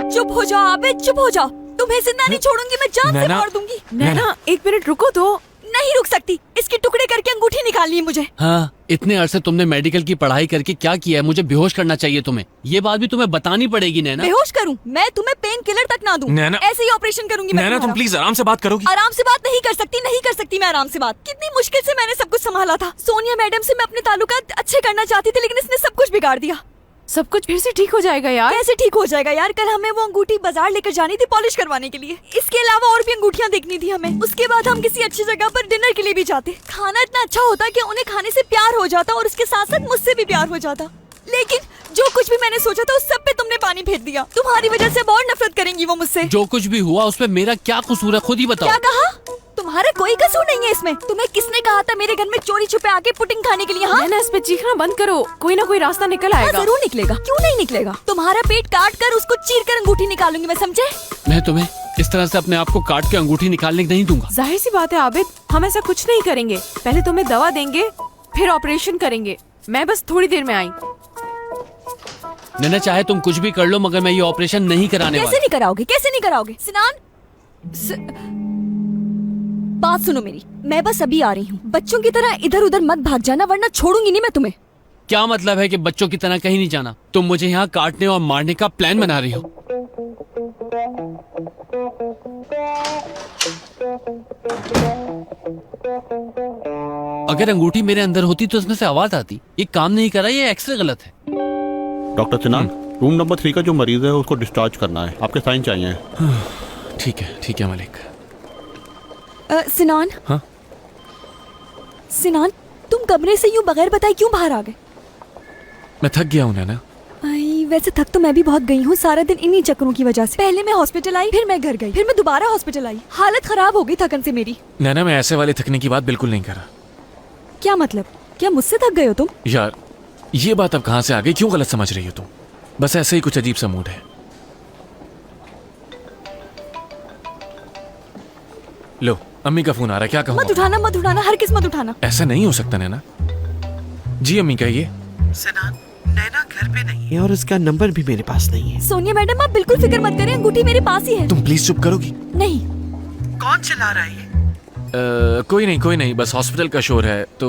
चुप हो जाओ आबिद, चुप हो जाओ। तुम्हें जिंदा नहीं छोड़ूंगी, मैं जान से नैना? मार दूंगी। नैना एक मिनट रुको तो। नहीं रुक सकती, इसके टुकड़े करके अंगूठी निकालनी है मुझे। हाँ, इतने अरसे तुमने मेडिकल की पढ़ाई करके क्या किया है? मुझे बेहोश करना चाहिए तुम्हें। ये बात भी तुम्हें बतानी पड़ेगी नैना। बेहोश करूं मैं तुम्हें? पेन किलर तक ना दूं। नैना? ऐसे ही ऑपरेशन करूंगी मैं नैना तुम तुम्हारा। प्लीज आराम से बात करोगी? आराम से बात नहीं कर सकती मैं आराम से बात। कितनी मुश्किल से मैंने सब कुछ संभाला था। सोनिया मैडम से मैं अपने ताल्लुकात अच्छे करना चाहती थी, लेकिन इसने सब कुछ बिगाड़ दिया। सब कुछ फिर से ठीक हो जाएगा यार। कैसे ठीक हो जाएगा यार? कल हमें वो अंगूठी बाजार लेकर जानी थी पॉलिश करवाने के लिए। इसके अलावा और भी अंगूठियां देखनी थी हमें। उसके बाद हम किसी अच्छी जगह पर डिनर के लिए भी जाते। खाना इतना अच्छा होता कि उन्हें खाने से प्यार हो जाता और उसके साथ साथ मुझसे भी प्यार हो जाता। लेकिन जो कुछ भी मैंने सोचा था उस सब पे तुमने पानी फेर दिया। तुम्हारी वजह से अब और नफरत करेंगी वो मुझसे। जो कुछ भी हुआ उसमें मेरा क्या कसूर है? खुद ही बताओ। क्या कहा? तुम्हारी तुम्हारा कोई कसूर नहीं है इसमें। तुम्हें किसने कहा था मेरे घर में चोरी छुपे आके पुडिंग खाने के लिए? हाँ नैना इस पे चीखना बंद करो, कोई ना कोई रास्ता निकल हाँ, आएगा। जरूर निकलेगा, क्यों नहीं निकलेगा। तुम्हारा पेट काट कर उसको चीर कर अंगूठी निकालूंगी मैं, समझे? मैं तुम्हें इस तरह से अपने आप को काट के अंगूठी निकालने नहीं दूंगा। जाहिर सी बात है आबिद, हम ऐसा कुछ नहीं करेंगे। पहले तुम्हें दवा देंगे, फिर ऑपरेशन करेंगे। मैं बस थोड़ी देर में आई। नैना चाहे तुम कुछ भी कर लो, मगर मैं ये ऑपरेशन नहीं कराने कैसे वाला। नहीं कराओगे, कैसे नहीं कराओगे? सिनान बात सुनो मेरी, मैं बस अभी आ रही हूँ। बच्चों की तरह इधर उधर मत भाग जाना, वरना छोड़ूंगी नहीं मैं तुम्हें। क्या मतलब है कि बच्चों की तरह कहीं नहीं जाना? तुम मुझे यहाँ काटने और मारने का प्लान बना रही हो। अगर अंगूठी मेरे अंदर होती तो उसमें से आवाज आती। ये काम नहीं कर रहा, ये एक्सरे गलत है। डॉक्टर सिन्हा, रूम नंबर 3 का जो मरीज है उसको डिस्चार्ज करना है, आपके साइन चाहिए। ठीक है मलिक। सिनान। हाँ? सिनान, तुम कमरे से यूं बगैर बताए क्यों बाहर आ गए? मैं थक गया हूँ नैना। आई, वैसे थक तो मैं भी बहुत गई हूँ, सारा दिन इन्हीं चक्करों की वजह से। पहले मैं हॉस्पिटल आई, फिर मैं घर गई, फिर मैं दोबारा हॉस्पिटल आई। हालत खराब हो गई थकन से मेरी। नैना मैं ऐसे वाले थकने की बात बिल्कुल नहीं कर रहा। क्या मतलब? क्या मुझसे थक गए हो तुम? यार ये बात अब कहाँ से आ गई? क्यों गलत समझ रही हो तुम? बस ऐसे ही कुछ अजीब सा मूड है। लो अम्मी का फोन आ रहा है, क्या कहूँ? मत उठाना, मत उठाना, हर किस मत उठाना। ऐसा नहीं हो सकता नैना। जी अम्मी कहिए। सिनान, नैना घर पे नहीं है और उसका नंबर भी मेरे पास नहीं है। सोनिया मैडम, आप बिल्कुल फिक्र मत करें, अंगूठी मेरे पास ही है। तुम प्लीज चुप करोगी? नहीं। कौन चला रहा है? कोई नहीं, बस हॉस्पिटल का शोर है तो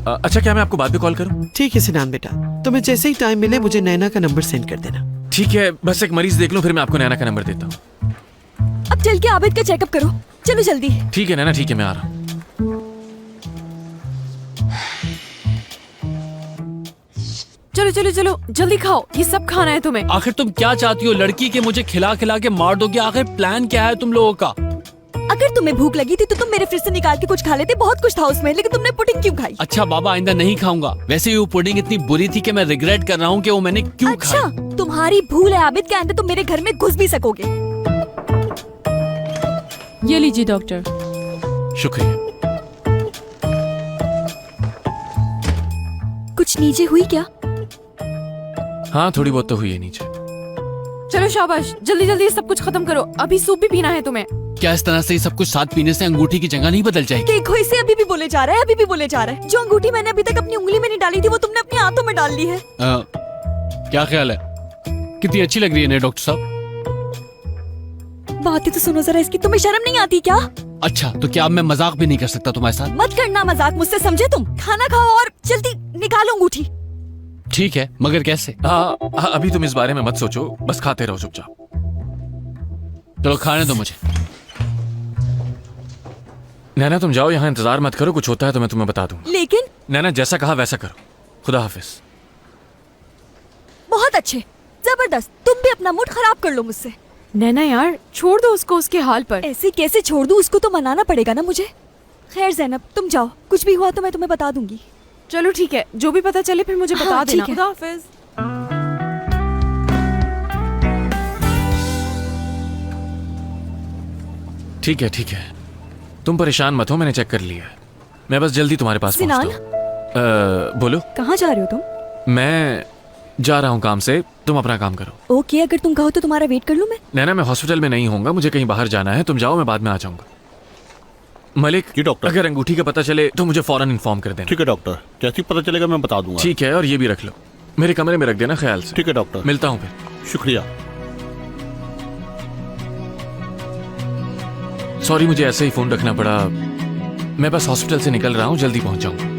अच्छा क्या मैं आपको बाद में कॉल करूं? ठीक है सिनान बेटा, तुम्हें जैसे ही टाइम मिले मुझे नैना का नंबर सेंड कर देना। ठीक है, बस एक मरीज देख लूं फिर मैं आपको नैना का नंबर देता हूँ। अब चल के आबिद का चेकअप करो, चलो जल्दी। ठीक है नैना, ठीक है मैं आ रहा हूँ। चलो चलो चलो, जल्दी खाओ, ये सब खाना है तुम्हें। आखिर तुम क्या चाहती हो? लड़की के मुझे खिला खिला के मार दोगे? आखिर प्लान क्या है तुम लोगों का? अगर तुम्हें भूख लगी थी तो तुम मेरे फ्रिज से निकाल के कुछ खा लेते, बहुत कुछ था उसमें, लेकिन तुमने पुडिंग क्यों खाई? अच्छा बाबा, आइंदा नहीं खाऊंगा। वैसे ही वो पुडिंग इतनी बुरी थी कि मैं रिग्रेट कर रहा हूँ कि वो मैंने क्यों अच्छा, खाई। तुम्हारी भूल है आबिद के आइंदा तुम मेरे घर में घुस भी सकोगे। ये लीजिए डॉक्टर। शुक्रिया। कुछ नीचे हुई क्या? हाँ थोड़ी बहुत तो हुई है नीचे। चलो शाबाश, जल्दी जल्दी सब कुछ खत्म करो, अभी सूप भी पीना है तुम्हें। क्या इस तरह से ये सब कुछ साथ पीने से अंगूठी की जगह नहीं बदल जाएगी? देखो इसे अभी भी बोले जा रहा है, अभी भी बोले जा रहा है। जो अंगूठी मैंने अभी तक अपनी उंगली में नहीं डाली थी वो तुमने अपनी हाथों में डाल ली है। क्या ख्याल है? कितनी अच्छी लग रही है ना डॉक्टर साहब? बातें तो सुनो जरा इसकी, तुम्हें शर्म नहीं आती क्या? अच्छा तो क्या अब मैं मजाक भी नहीं कर सकता तुम्हारे साथ? मत करना मजाक मुझसे, समझे तुम? खाना खाओ और जल्दी निकालो अंगूठी। ठीक है, मगर कैसे? अभी तुम इस बारे में मत सोचो, बस खाते रहो चुपचाप। चलो खाने दो मुझे। नैना तुम जाओ, यहाँ इंतजार मत करो, कुछ होता है तो मैं तुम्हें बता दूंगा। लेकिन नैना जैसा कहा वैसा करो। खुदा हाफिज। बहुत अच्छे, जबरदस्त, तुम भी अपना मूड खराब कर लो मुझसे। नैना यार, छोड़ दो उसको उसके हाल पर। ऐसे कैसे छोड़ दूं उसको? तो मनाना पड़ेगा ना मुझे। खैर जैनब तुम जाओ, कुछ भी हुआ तो मैं तुम्हें बता दूंगी। चलो ठीक है, जो भी पता चले फिर मुझे बता हाँ, देना। ठीक है। खुदा हाफिज। ठीक है, तुम परेशान मत हो, मैंने चेक कर लिया है। मैं बस जल्दी तुम्हारे पास सिनान? पहुंचता हूँ। बोलो। कहाँ जा रहे हो तुम? मैं जा रहा हूँ काम से, तुम अपना काम करो। ओके, अगर तुम कहो तो तुम्हारा वेट कर लूँ मैं। नैना मैं हॉस्पिटल में नहीं होऊंगा, मुझे कहीं बाहर जाना है, तुम जाओ मैं बाद में आ जाऊंगा। मलिक जी डॉक्टर। अगर अंगूठी का पता चले तो मुझे फौरन इन्फॉर्म कर देना। ठीक है डॉक्टर, जैसे ही पता चलेगा मैं बता दूंगा। ठीक है, और ये भी रख लो, मेरे कमरे में रख देना ख्याल से। ठीक है डॉक्टर, मिलता हूँ फिर। शुक्रिया। सॉरी मुझे ऐसे ही फोन रखना पड़ा, मैं बस हॉस्पिटल से निकल रहा हूँ, जल्दी पहुंच जाऊंगा।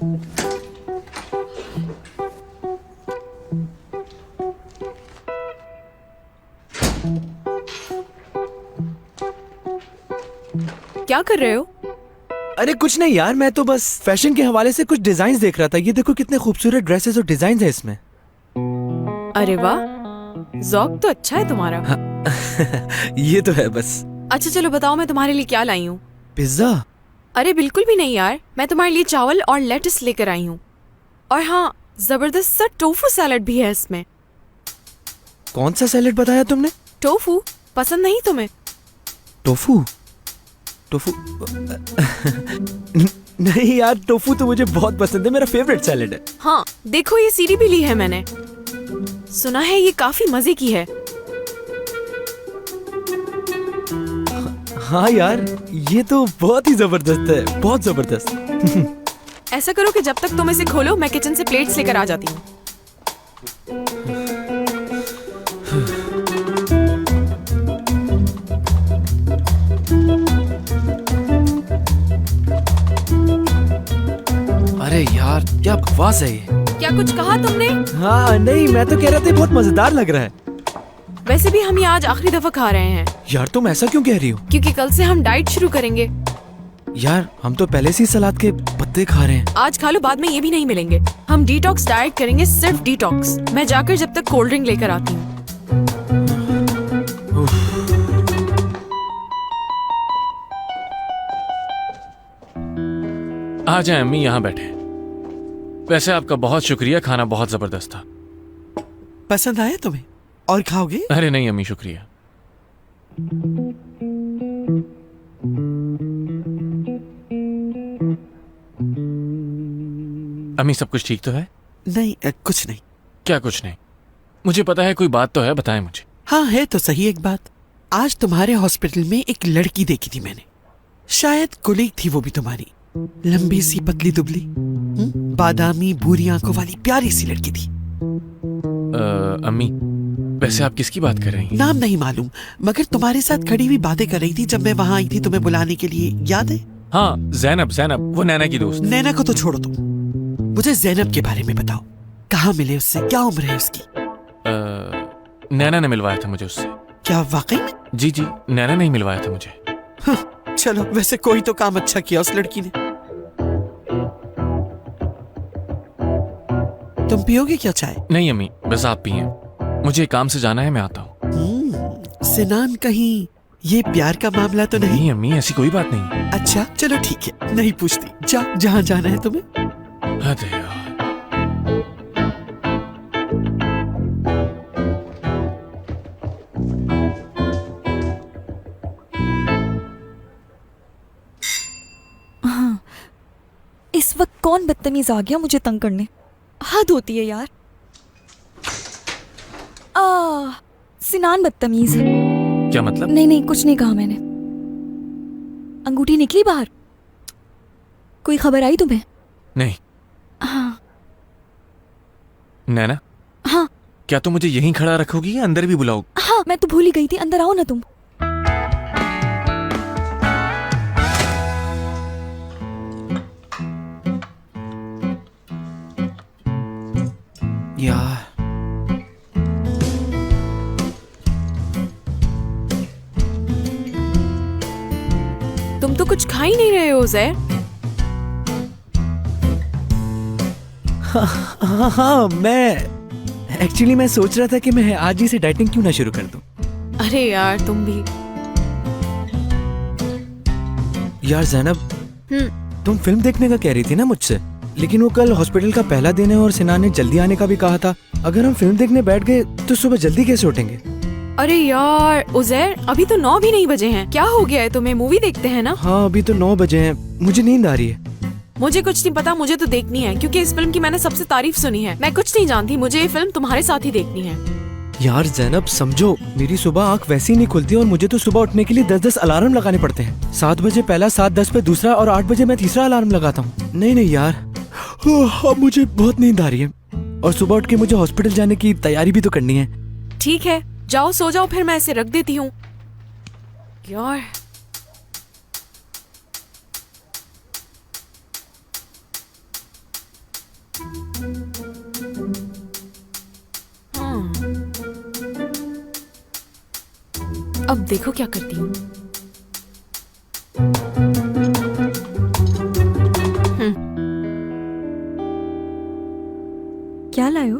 क्या कर रहे हो? अरे कुछ नहीं यार, मैं तो बस फैशन के हवाले से कुछ डिजाइन देख रहा था। ये देखो कितने खूबसूरत ड्रेसेस और डिजाइन है इसमें। अरे वाह, ज़ौक तो अच्छा है तुम्हारा। ये तो है बस। अच्छा चलो बताओ मैं तुम्हारे लिए क्या लाई हूँ। पिज्जा? अरे बिल्कुल भी नहीं यार, मैं तुम्हारे लिए चावल और लेटस लेकर आई हूँ। और हाँ, जबरदस्त सा टोफू सैलड भी है इसमें। कौन सा सैलेड बताया तुमने? टोफू पसंद नहीं तुम्हें? टोफू? टोफू नहीं यार, टोफू तो मुझे बहुत पसंद है, मेरा फेवरेट सैलेड है। हाँ देखो, ये सीडी भी ली है मैंने। सुना है ये काफी मजे की है। हाँ यार, ये तो बहुत ही जबरदस्त है, बहुत जबरदस्त। ऐसा करो कि जब तक तुम इसे खोलो मैं किचन से प्लेट्स लेकर आ जाती हूँ। अरे यार क्या बकवास है ये। क्या कुछ कहा तुमने? हाँ नहीं, मैं तो कह रहा था बहुत मजेदार लग रहा है। वैसे भी हम ये आज आखिरी दफा खा रहे हैं, यार तुम ऐसा क्यों कह रही हो? क्योंकि कल से हम डाइट शुरू करेंगे। यार हम तो पहले से ही सलाद के पत्ते खा रहे हैं। आज खा लो, बाद में ये भी नहीं मिलेंगे। हम डिटॉक्स डाइट करेंगे, सिर्फ डिटॉक्स। मैं जाकर जब तक कोल्ड ड्रिंक लेकर आती हूँ। आ जाए अम्मी, यहाँ बैठे। वैसे आपका बहुत शुक्रिया, खाना बहुत जबरदस्त था। पसंद आया तुम्हें? और खाओगे? अरे नहीं अम्मी, शुक्रिया। अम्मी सब कुछ ठीक तो है? नहीं कुछ नहीं। क्या कुछ नहीं? मुझे पता है, कोई बात तो है, बताएं मुझे। हाँ है तो सही एक बात। आज तुम्हारे हॉस्पिटल में एक लड़की देखी थी मैंने, शायद कोलीग थी वो भी तुम्हारी। लंबी सी पतली दुबली, बादामी भूरी आंखों वाली प्यारी सी लड़की थी। अम्मी वैसे आप किसकी बात कर रही हैं? नाम नहीं मालूम, मगर तुम्हारे साथ खड़ी हुई बातें कर रही थी जब मैं वहां आई थी तुम्हें बुलाने के लिए, याद है? हाँ जैनब, जैनब वो नैना की दोस्त। नैना को तो छोड़ो तुम, मुझे जैनब के बारे में बताओ। कहाँ मिले उससे, क्या उम्र है उसकी? नैना ने मिलवाया था मुझे उससे। क्या वाकई में? जी जी, नैना ने ही मिलवाया था मुझे। चलो वैसे कोई तो काम अच्छा किया उस लड़की ने। तुम पियोगे क्या चाय? नहीं अम्मी, बस आप पिए, मुझे काम से जाना है, मैं आता हूँ। सिनान कहीं ये प्यार का मामला तो नहीं? नहीं अम्मी, ऐसी कोई बात नहीं। अच्छा चलो ठीक है, नहीं पूछती, जाओ जहाँ जाना है तुम्हें। अरे यार। इस वक्त कौन बदतमीज आ गया मुझे तंग करने? हद होती है यार। सिनान बदतमीज। क्या मतलब? नहीं नहीं, कुछ नहीं कहा मैंने। अंगूठी निकली बाहर? कोई खबर आई तुम्हें? नहीं। हाँ नैना, हाँ क्या तुम मुझे यहीं खड़ा रखोगी या अंदर भी बुलाओगी? हाँ, मैं तो भूल ही गई थी, अंदर आओ ना तुम। यार तुम तो कुछ खा ही नहीं रहे हो जैर। हाँ मैं सोच रहा था कि मैं आज ही से डाइटिंग क्यों ना शुरू कर दूं। अरे यार तुम भी। यार जैनब, तुम फिल्म देखने का कह रही थी ना मुझसे, लेकिन वो कल हॉस्पिटल का पहला दिन है और सिनान ने जल्दी आने का भी कहा था। अगर हम फिल्म देखने बैठ गए तो सुबह जल्दी कैसे उठेंगे? अरे यार उजैर, अभी तो 9 भी नहीं बजे हैं। क्या हो गया है तुम्हें? मूवी देखते हैं ना? हाँ अभी तो 9 बजे हैं, मुझे नींद आ रही है। मुझे कुछ नहीं पता, मुझे तो देखनी है क्योंकि इस फिल्म की मैंने सबसे तारीफ सुनी है। मैं कुछ नहीं जानती, मुझे ये फिल्म तुम्हारे साथ ही देखनी है। यार जैनब समझो, मेरी सुबह आंख वैसे ही नहीं खुलती और मुझे तो सुबह उठने के लिए 10-10 अलार्म लगाने पड़ते हैं। 7 बजे पहला, 7:10 पे दूसरा और 8 बजे मैं तीसरा अलार्म लगाता हूँ। नहीं यार, अब मुझे बहुत नींद आ रही है और सुबह उठ के मुझे हॉस्पिटल जाने की तैयारी भी तो करनी है। ठीक है जाओ सो जाओ, फिर मैं इसे रख देती हूँ। यार अब देखो क्या करती हूँ। क्या लाए हो?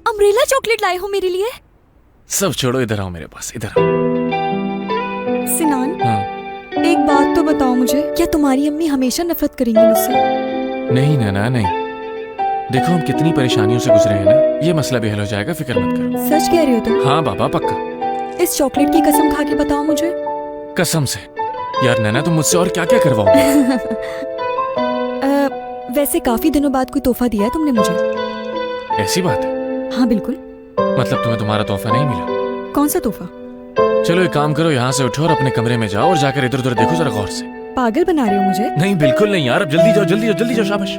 अम्ब्रेला चॉकलेट लाए हो मेरे लिए? सब छोड़ो, इधर आओ मेरे पास, इधर आओ। सिनान, हाँ। एक बात तो बताओ मुझे, क्या तुम्हारी अम्मी हमेशा नफरत करेंगी मुझसे? नहीं नैना नहीं, देखो हम कितनी परेशानियों से गुजरे हैं ना, ये मसला भी हल हो जाएगा, फिक्र मत करो। सच कह रहे हो तुम? हाँ बाबा पक्का। इस चॉकलेट की कसम खा के बताओ मुझे। कसम से। यार नैना तुम मुझसे और क्या क्या करवाओगे? वैसे काफी दिनों बाद कोई तोहफा दिया है तुमने मुझे। ऐसी बात है? हाँ बिल्कुल। मतलब तुम्हें तुम्हारा तोहफा नहीं मिला? कौन सा तोहफा? चलो एक काम करो, यहाँ से उठो और अपने कमरे में जाओ और जाकर इधर उधर देखो जरा गौर से। पागल बना रहे हो मुझे? नहीं बिल्कुल नहीं यार, अब जल्दी जाओ जल्दी जाओ जल्दी जाओ, शाबाश।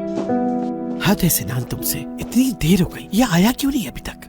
हद है सिनान तुमसे, इतनी देर हो गई, ये आया क्यों नहीं अभी तक?